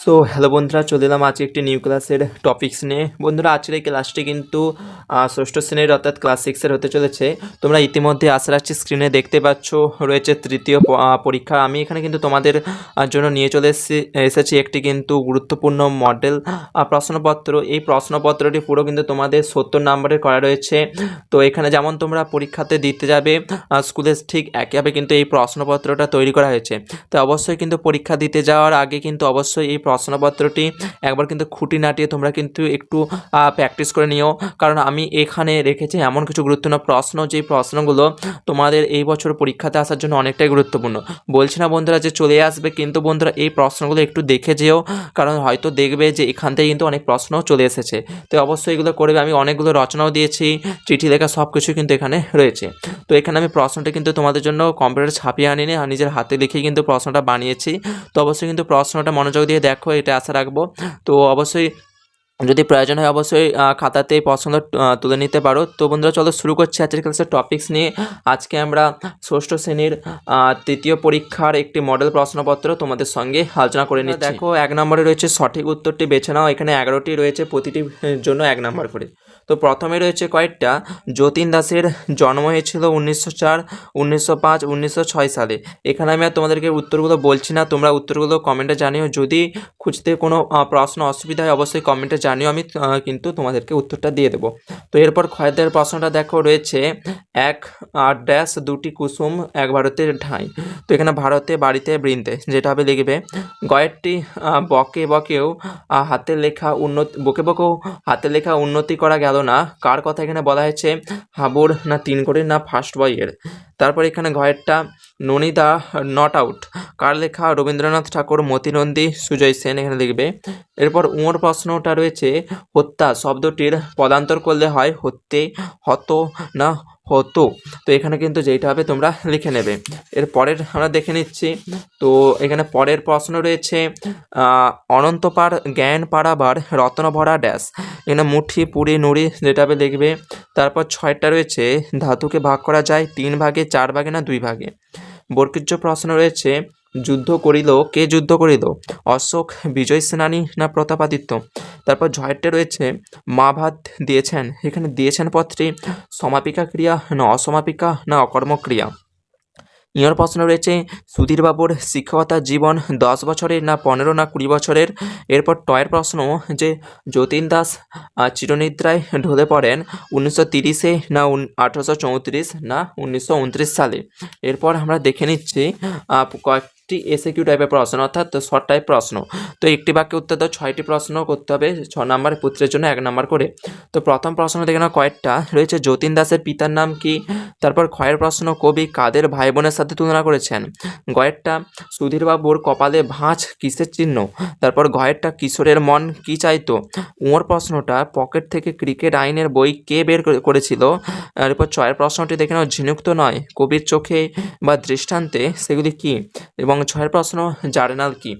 So hello বন্ধুরা, চলে এলাম আজকে একটি নিউ ক্লাসের টপিক্স নিয়ে। বন্ধুরা, আজকের এই ক্লাসটি কিন্তু ষষ্ঠ শ্রেণীর অর্থাৎ ক্লাস 6-এর হতে চলেছে। তোমরা ইতিমধ্যে আশা রাখছি স্ক্রিনে দেখতে পাচ্ছ রয়েছে তৃতীয় পরীক্ষা। আমি এখানে কিন্তু তোমাদের জন্য নিয়ে চলে এসেছি একটি কিন্তু গুরুত্বপূর্ণ মডেল প্রশ্নপত্র। এই প্রশ্নপত্রটি পুরো কিন্তু তোমাদের 70 নম্বরের করা রয়েছে। তো এখানে যেমন তোমরা পরীক্ষাতে দিতে যাবে স্কুলে, ঠিক একইভাবে কিন্তু এই প্রশ্নপত্রটা তৈরি করা হয়েছে। তো অবশ্যই কিন্তু পরীক্ষা দিতে যাওয়ার আগে কিন্তু অবশ্যই এই প্রশ্নপত্রটি একবার কিন্তু খুঁটিনাটি তোমরা কিন্তু একটু প্র্যাকটিস করে নিও, কারণ আমি এখানে রেখেছি এমন কিছু গুরুত্বপূর্ণ প্রশ্ন, যে প্রশ্নগুলো তোমাদের এই বছর পরীক্ষাতে আসার জন্য অনেকটাই গুরুত্বপূর্ণ। বলছি না বন্ধুরা যে চলে আসবে, কিন্তু বন্ধুরা এই প্রশ্নগুলো একটু দেখে যেও, কারণ হয়তো দেখবে যে এখান থেকে কিন্তু অনেক প্রশ্ন চলে এসেছে। তো অবশ্যই এগুলো করবে। আমি অনেকগুলো রচনাও দিয়েছি, চিঠি লেখা সব কিছু কিন্তু এখানে রয়েছে। তো এখানে আমি প্রশ্নটা কিন্তু তোমাদের জন্য কম্পিউটারে ছাপিয়ে আনিনি, আর নিজের হাতে লিখে কিন্তু প্রশ্নটা বানিয়েছি। তো অবশ্যই কিন্তু প্রশ্নটা মনোযোগ দিয়ে দেখো, এটা আশা রাখবো। তো অবশ্যই যদি প্রয়োজন হয় অবশ্যই খাতাতে প্রশ্ন তুলে নিতে পারো। তো বন্ধুরা, চলো শুরু করছি আজকের ক্লাসের টপিকস নিয়ে। আজকে আমরা ষষ্ঠ শ্রেণীর তৃতীয় পরীক্ষার একটি মডেল প্রশ্নপত্র তোমাদের সঙ্গে আলোচনা করে নিচ্ছি। দেখো, 1 নম্বরে রয়েছে সঠিক উত্তরটি বেছে নাও। এখানে 11টি রয়েছে, প্রতিটির জন্য 1 নম্বর করে। তো প্রথমে রয়েছে কয়েকটা। যতীন দাসের জন্ম হয়েছিল 1904, 1905, 1906 সালে। এখানে আমি আর তোমাদেরকে উত্তরগুলো বলছি না, তোমরা উত্তরগুলো কমেন্টে জানিও। যদি খুঁজতে কোনো প্রশ্ন অসুবিধা হয় অবশ্যই কমেন্টে জানিও, আমি কিন্তু তোমাদেরকে উত্তরটা দিয়ে দেবো। তো এরপর ক্ষয়দের প্রশ্নটা দেখো, রয়েছে 1 ড্যাশ 2টি কুসুম এক ভারতের ঠাঁই। তো এখানে ভারতে, বাড়িতে, বৃন্তে, যেটা হবে লিখবে। গয়েরটি বকে বকেও হাতের লেখা উন্নতি করা গেল না, কার কথা এখানে বলা হয়েছে? হাবুর না তিনকড়ির না ফার্স্ট বইয়ের? তারপর এখানে ঘয়েরটা ননিদা নট আউট, কার লেখা? রবীন্দ্রনাথ ঠাকুর, মতিনন্দী, সুজয় সেন, এখানে লিখবে। এরপর উঁর প্রশ্নটা রয়েছে হত্যা শব্দটির পদান্তর করলে হয় হত্যে, হত না হতো। তো এখানে কিন্তু যেটা হবে তোমরা লিখে নেবে। এর পরের আমরা দেখে নিচ্ছি। তো এখানে পরের প্রশ্ন রয়েছে অনন্তপার জ্ঞান পাড়াবার রত্ন ভরা ড্যাশ। এখানে মুঠি, পুরি, নুড়ি, যেটা হবে লিখবে। তারপর 6টা রয়েছে ধাতুকে ভাগ করা যায় 3 ভাগে, 4 ভাগে না 2 ভাগে। বর্কিজ্য প্রশ্ন রয়েছে যুদ্ধ করিল, কে যুদ্ধ করিল? অশোক, বিজয় সেনানী না প্রতাপাদিত্য? তারপর ঝয়েরটা রয়েছে মা ভাত দিয়েছেন। এখানে দিয়েছেন পত্রী সমাপিকা ক্রিয়া না অসমাপিকা না অকর্মক্রিয়া? ইঁর প্রশ্ন রয়েছে সুধীরবাবুর শিক্ষকতার জীবন 10 বছরের না 15 না 20 বছরের? এরপর টয়ের প্রশ্ন যে যতীন দাস চিরনিদ্রায় ঢলে পড়েন 1930-এ না 1834 না 1929 সালে? এরপর আমরা দেখে নিচ্ছি কয়েকটি এসএকিউ টাইপের প্রশ্ন, অর্থাৎ শর্ট টাইপ প্রশ্ন। তো একটি বাক্যে উত্তর দাও। 6টি প্রশ্ন করতে হবে, 6 নম্বর, পুত্রের জন্য 1 নম্বর করে। তো প্রথম প্রশ্ন দেখে নাও কয়েকটা রয়েছে। যতীন দাসের পিতার নাম কি? তারপর ক্ষয়ের প্রশ্ন কবি কাদের ভাই বোনের সাথে তুলনা করেছেন? গয়েরটা সুধীরবাবুর কপালে ভাঁজ কিসের চিহ্ন? তারপর ঘয়েরটা কিশোরের মন কি চাইতো? উঁর প্রশ্নটা পকেট থেকে ক্রিকেট আইনের বই কে বের করেছিল? এরপর ছয়ের প্রশ্নটি দেখে নাও ঝিনুক তো নয়, কবির চোখে বা দৃষ্টান্তে সেগুলি কি? এবং 6এর প্রশ্ন জার্নাল কি?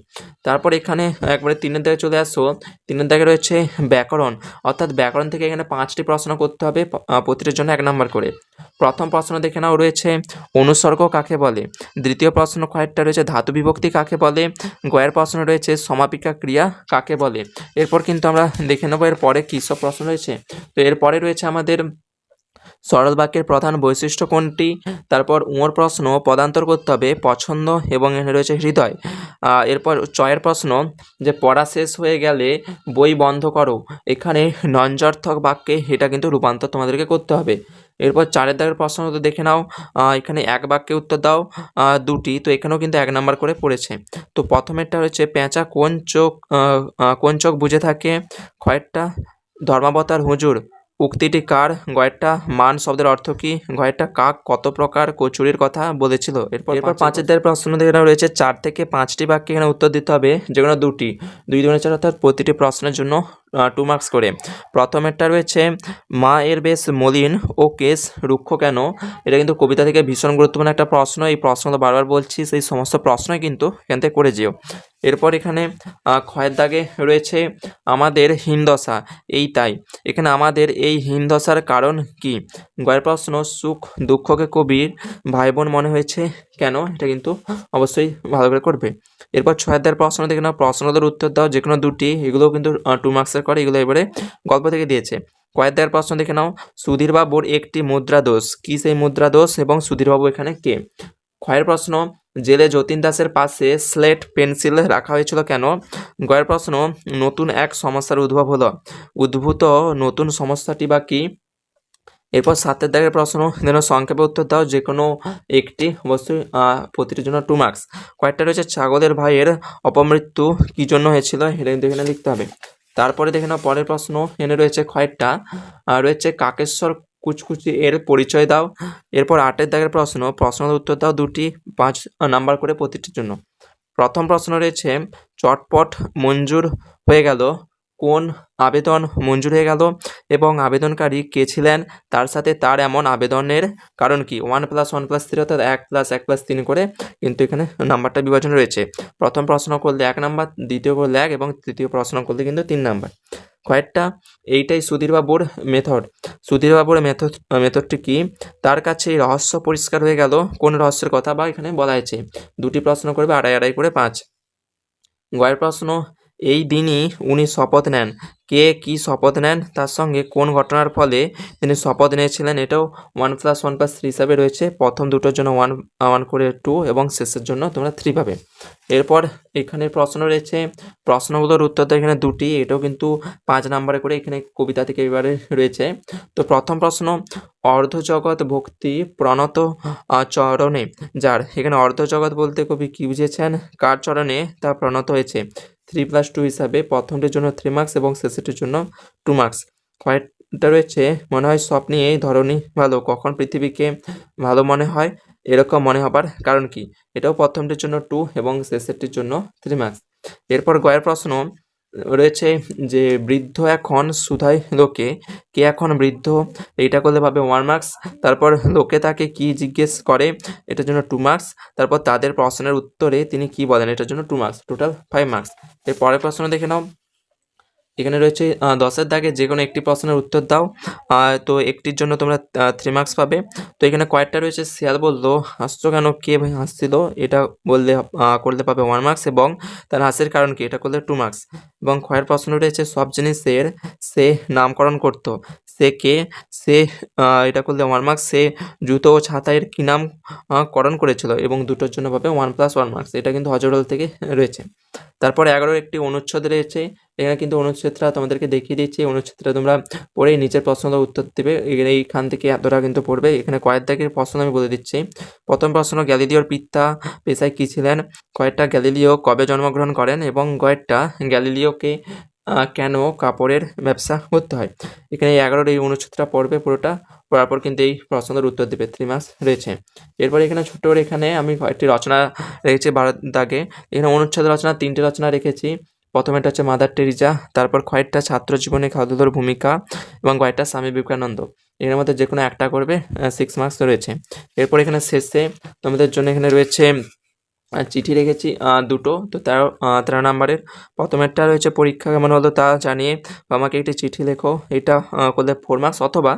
তারপর এখানে একবারে 3-এর দিকে চলে আসো। 3-এর দিকে রয়েছে ব্যাকরণ, অর্থাৎ ব্যাকরণ থেকে এখানে 5টি প্রশ্ন করতে হবে, প্রতিটির জন্য 1 নম্বর করে। প্রথম প্রশ্ন দেখে নাও রয়েছে অনুসর্গ কাকে বলে? দ্বিতীয় প্রশ্ন কয়েকটা রয়েছে ধাতু বিভক্তি কাকে বলে? গয়ের প্রশ্ন রয়েছে সমাপিকা ক্রিয়া কাকে বলে? এরপর কিন্তু আমরা দেখে নেবো এরপরে কী সব প্রশ্ন রয়েছে। তো এরপরে রয়েছে আমাদের সরল বাক্যের প্রধান বৈশিষ্ট্য কোনটি? তারপর উঁর প্রশ্ন পদান্তর করতে হবে পছন্দ এবং এখানে রয়েছে হৃদয়। এরপর চয়ের প্রশ্ন যে পড়া শেষ হয়ে গেলে বই বন্ধ করো। এখানে নঞ্জর্থক বাক্যে এটা কিন্তু রূপান্তর তোমাদেরকে করতে হবে। এরপর 4-এর দাগের প্রশ্ন দেখে নাও। এখানে 1 বাক্যে উত্তর দাও 2টি। তো এখানেও কিন্তু 1 নম্বর করে পড়েছে। তো প্রথমেরটা হচ্ছে পেঁচা কোন চোখ বুঝে থাকে? ক্ষয়েরটা ধর্মাবতার হুজুর উক্তিটি কার? গয়েরটা মান শব্দের অর্থ কী? গয়েরটা কাক কত প্রকার কচুরির কথা বলেছিল? এরপর 5-এর দাগের প্রশ্ন দেখে নাও রয়েছে 4 থেকে 5টি বাক্যে এখানে উত্তর দিতে হবে, যেগুলো 2টি, 2 2 4, অর্থাৎ প্রতিটি প্রশ্নের জন্য 2 মার্কস করে। প্রথমেরটা রয়েছে মা এর বেশ মলিন ও কেশ রুক্ষ কেন? এটা কিন্তু কবিতা থেকে ভীষণ গুরুত্বপূর্ণ একটা প্রশ্ন। এই প্রশ্নটা বারবার বলছি, সেই সমস্ত প্রশ্নই কিন্তু এখান থেকে করে যেও। এরপর এখানে ক্ষয়ের দাগে রয়েছে আমাদের হীনদশা, এই তাই এখানে আমাদের এই হীনদশার কারণ কি? গয়ের প্রশ্ন, সুখ দুঃখকে কবির ভাই বোন মনে হয়েছে কেন? এটা কিন্তু অবশ্যই ভালো করে করবে। এরপর 6 প্রশ্ন দেখে নাও, প্রশ্নগুলোর উত্তর দাও যে কোনো দুটি, এগুলোও কিন্তু 2 মার্কসের করে, এগুলো এবারে গল্প থেকে দিয়েছে। কয়েকদার প্রশ্ন দেখে নাও, সুধীরবাবুর একটি মুদ্রা দোষ, কি সেই মুদ্রা দোষ এবং সুধীরবাবু এখানে কে? ক্ষয়ের প্রশ্ন, জেলে যতীন দাসের পাশে স্লেট পেন্সিল রাখা হয়েছিল কেন? গয়ের প্রশ্ন, নতুন এক সমস্যার উদ্ভব হলো, উদ্ভূত নতুন সমস্যাটি বা কি? এরপর 7 দাগের প্রশ্ন, যেন সংক্ষেপে উত্তর দাও যে কোনো একটি, অবশ্যই প্রতিটির জন্য 2 মার্কস। কয়েকটা রয়েছে, ছাগলের ভাইয়ের অপমৃত্যু কি জন্য হয়েছিল, এটা কিন্তু এখানে লিখতে হবে। তারপরে দেখে নাও পরের প্রশ্ন, এখানে রয়েছে কয়েকটা রয়েছে, কাকেশ্বর কুচকুচি এর পরিচয় দাও। এরপর 8 দাগের প্রশ্ন, প্রশ্নের উত্তর দাও দুটি, 5 নাম্বার করে প্রতিটির জন্য। প্রথম প্রশ্ন রয়েছে, চটপট মঞ্জুর হয়ে গেল, কোন আবেদন মঞ্জুর হয়ে গেল এবং আবেদনকারী কে ছিলেন, তার সাথে তার এমন আবেদনের কারণ কি? 1+1+3 অর্থাৎ 1+1+3 করে কিন্তু এখানে নাম্বারটা বিভাজন রয়েছে। প্রথম প্রশ্ন করলে 1 নাম্বার, দ্বিতীয় করলে 1 এবং তৃতীয় প্রশ্ন করলে কিন্তু 3 নাম্বার। কয়েকটা, এইটাই সুধীরবাবুর মেথড। সুধীরবাবুর মেথডটি কি? তার কাছে এই রহস্য পরিষ্কার হয়ে গেল, কোন রহস্যের কথা বা এখানে বলা হয়েছে। দুটি প্রশ্ন করবে, 2.5 করে 5। গয়ের প্রশ্ন, এই দিনই উনি শপথ নেন, কে কি শপথ নেন, তার সঙ্গে কোন ঘটনার ফলে তিনি শপথ নিয়েছিলেন, এটাও 1+1+3 হিসাবে রয়েছে। প্রথম দুটোর জন্য 1 করে 2 এবং শেষের জন্য তোমরা 3 পাবে। এরপর এখানে প্রশ্ন রয়েছে, প্রশ্নগুলোর উত্তর তো এখানে দুটি, এটাও কিন্তু 5 নাম্বারে করে এখানে কবিতা থেকে এবারে রয়েছে। তো প্রথম প্রশ্ন, অর্ধজগৎ ভক্তি প্রণত চরণে যার, এখানে অর্ধজগৎ বলতে কবি কি বুঝেছেন, কার চরণে তা প্রণত হয়েছে। 3+2 হিসাবে প্রথমটির জন্য 3 মার্কস এবং শেষেরটির জন্য 2 মার্কস। কয়েকটা রয়েছে, মনে হয় স্বপ্নে এই ধরনী ভালো, কখন পৃথিবীকে ভালো মনে হয়, এরকম মনে হবার কারণ কি? এটাও প্রথমটির জন্য 2 এবং শেষেরটির জন্য 3 মার্কস। এরপর গয়ের প্রশ্ন রয়েছে যে, বৃদ্ধ এখন সুধাই লোকে, কে এখন বৃদ্ধ, এইটা করলে পাবে 1 মার্কস। তারপর লোকে তাকে কি জিজ্ঞেস করে, এটার জন্য 2 মার্কস। তারপর তাদের প্রশ্নের উত্তরে তিনি কি বলেন, এটার জন্য 2 মার্কস, টোটাল 5 মার্কস। এর পরের প্রশ্ন দেখে নাও, এখানে রয়েছে 10 দাগে যে কোনো একটি প্রশ্নের উত্তর দাও। তো একটির জন্য তোমরা 3 মার্কস পাবে। তো এখানে কয়েকটা রয়েছে, শিয়াল বললো হাসছো কেন, কে হাসছিল, এটা বললে করলে পাবে 1 মার্কস এবং তার হাসির কারণ কি, এটা করলে 2 মার্কস। এবং ক্ষয়ের প্রশ্ন রয়েছে, সব জিনিসের সে নামকরণ করতো, সে কে, সে এটা করলে 1 মার্কস। সে জুতো ও ছাতায়ের কি নাম করণ করেছিল, এবং দুটোর জন্য পাবে 1+1 মার্কস। এটা কিন্তু হজরল থেকে রয়েছে। তারপর 11 একটি অনুচ্ছেদ রয়েছে, এখানে কিন্তু অনুচ্ছেদটা তোমাদেরকে দেখিয়ে দিচ্ছি। অনুচ্ছেদটা তোমরা পড়েই নিচের প্রশ্নটা উত্তর দেবে, এইখান থেকে এতটা কিন্তু পড়বে। এখানে কয়েক দাগের প্রশ্ন আমি বলে দিচ্ছি। প্রথম প্রশ্ন, গ্যালিলিওর পিতা পেশায় কী ছিলেন? কয়েকটা, গ্যালিলিও কবে জন্মগ্রহণ করেন? এবং কয়েকটা, গ্যালিলিওকে কেন কাপড়ের ব্যবসা করতে হয়? এখানে 11 এই অনুচ্ছেদটা পড়বে পুরোটা, পড়ার পর কিন্তু এই প্রশ্নের উত্তর দেবে। 3 মার্কস রয়েছে। এরপর এখানে ছোট্ট করে এখানে আমি কয়েকটি রচনা রেখেছি 12 দাগে। এখানে অনুচ্ছেদ রচনা 3টে রচনা রেখেছি। প্রথমেটা হচ্ছে মাদার টেরিজা, তারপর কয়েকটা ছাত্র জীবনে খেলাধুলোর ভূমিকা এবং কয়েকটা স্বামী বিবেকানন্দ। এর মধ্যে যে কোনো একটা করবে, 6 মার্কস রয়েছে। এরপর এখানে শেষে তোমাদের জন্য এখানে রয়েছে চিঠি রেখেছি দুটো, তো 13 নাম্বারের। প্রথমেরটা রয়েছে, পরীক্ষা কেমন হলো তা জানিয়ে আমাকে একটি চিঠি লেখো, এটা করলে 4 মার্কস, অথবা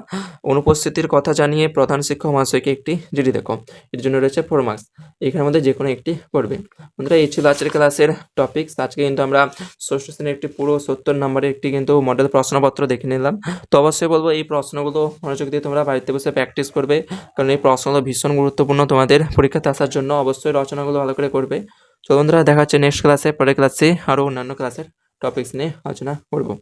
অনুপস্থিতির কথা জানিয়ে প্রধান শিক্ষক মহাশয়কে একটি চিঠি লেখো, এর জন্য রয়েছে 4 মার্কস। এখানের মধ্যে যে কোনো একটি পড়বে। বন্ধুরা, এই ছিল আজকের ক্লাসের টপিকস। আজকে কিন্তু আমরা ষষ্ঠ শ্রেণীর একটি পুরো 70 নাম্বারের একটি কিন্তু মডেল প্রশ্নপত্র দেখে নিলাম। তো অবশ্যই বলবো এই প্রশ্নগুলো মনোযোগ দিয়ে তোমরা বাড়িতে বসে প্র্যাকটিস করবে, কারণ এই প্রশ্নগুলো ভীষণ গুরুত্বপূর্ণ তোমাদের পরীক্ষাতে আসার জন্য। অবশ্যই রচনাগুলো ভালো করে করবে। তো বন্ধুরা, দেখা হচ্ছে নেক্সট ক্লাসে, পরের ক্লাসে আরও অন্যান্য ক্লাসের টপিকস নিয়ে আলোচনা করবো।